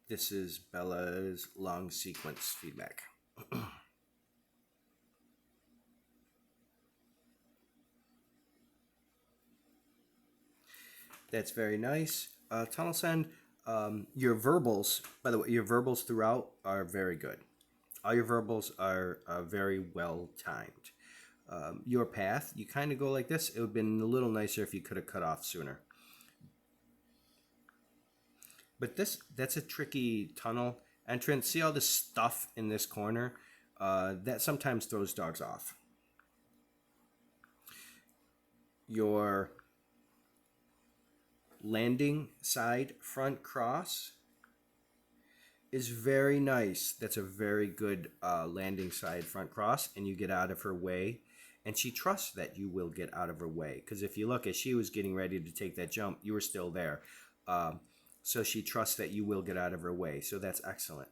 This is Bella's long sequence feedback. That's very nice. Tunnel Send, your verbals, by the way, your verbals throughout are very good. All your verbals are very well timed. Your path, you kind of go like this. It would have been a little nicer if you could have cut off sooner. But that's a tricky tunnel entrance. See all this stuff in this corner? That sometimes throws dogs off. Your landing side front cross is very nice. That's a very good landing side front cross, and you get out of her way. And she trusts that you will get out of her way. Because if you look, as she was getting ready to take that jump, you were still there. So she trusts that you will get out of her way. So that's excellent.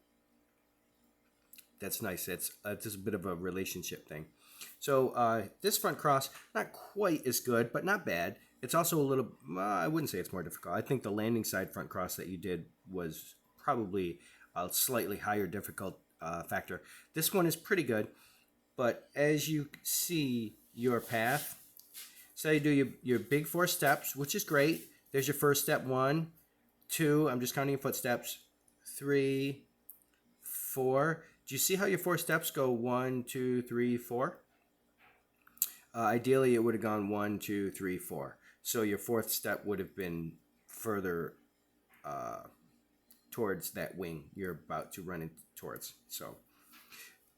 That's nice. It's just a bit of a relationship thing. So this front cross, not quite as good, but not bad. It's also a little, I wouldn't say it's more difficult. I think the landing side front cross that you did was probably a slightly higher difficult factor. This one is pretty good. But as you see your path, so you do your big 4 steps, which is great. There's your first step, 1, 2. I'm just counting your footsteps. 3, 4. Do you see how your 4 steps go? 1, 2, 3, 4. Ideally, it would have gone 1, 2, 3, 4. So your 4th step would have been further towards that wing you're about to run in towards. So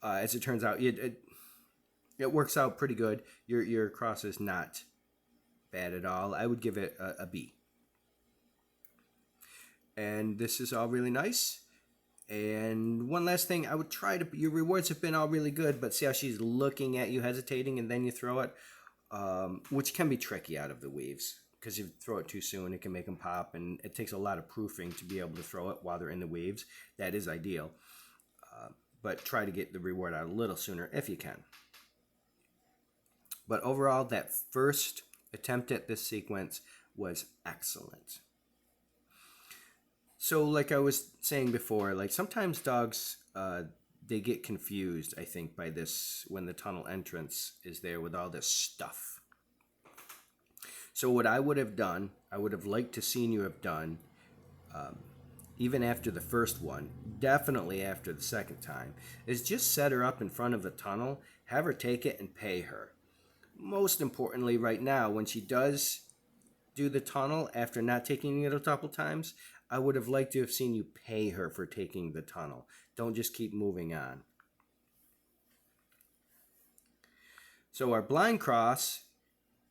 as it turns out, it works out pretty good. Your cross is not bad at all. I would give it a B. And this is all really nice. And one last thing, I would try to, your rewards have been all really good, but see how she's looking at you, hesitating, and then you throw it, which can be tricky out of the weaves, because if you throw it too soon, it can make them pop, and it takes a lot of proofing to be able to throw it while they're in the weaves. That is ideal. But try to get the reward out a little sooner if you can. But overall, that first attempt at this sequence was excellent. So like I was saying before, like sometimes dogs, they get confused, I think, by this when the tunnel entrance is there with all this stuff. So what I would have done, I would have liked to seen you have done, even after the first one, definitely after the second time, is just set her up in front of the tunnel, have her take it, and pay her. Most importantly, right now, when she does do the tunnel after not taking it a couple times, I would have liked to have seen you pay her for taking the tunnel. Don't just keep moving on. So our blind cross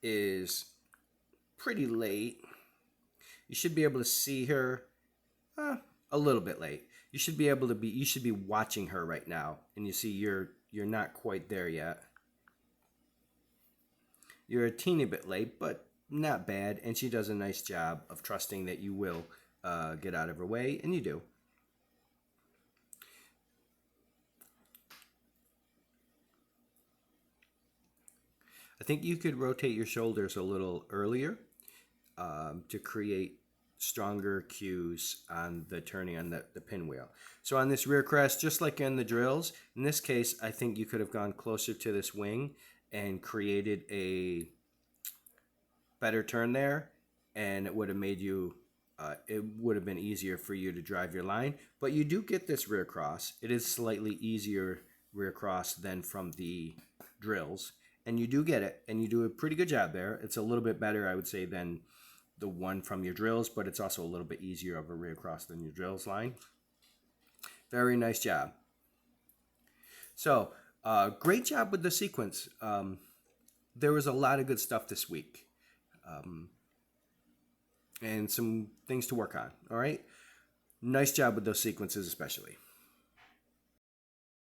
is pretty late. You should be able to see her a little bit late. You should be able to be, you should be watching her right now, and you see you're not quite there yet. You're a teeny bit late, but not bad, and she does a nice job of trusting that you will get out of her way, and you do. I think you could rotate your shoulders a little earlier to create stronger cues on the turning on the pinwheel. So on this rear crest, just like in the drills, in this case, I think you could have gone closer to this wing and created a better turn there, and it would have made you, it would have been easier for you to drive your line. But you do get this rear cross. It is slightly easier rear cross than from the drills, and you do get it, and you do a pretty good job there. It's a little bit better, I would say, than the one from your drills, but it's also a little bit easier of a rear cross than your drills line. Very nice job. So, great job with the sequence. There was a lot of good stuff this week. And some things to work on, all right? Nice job with those sequences especially.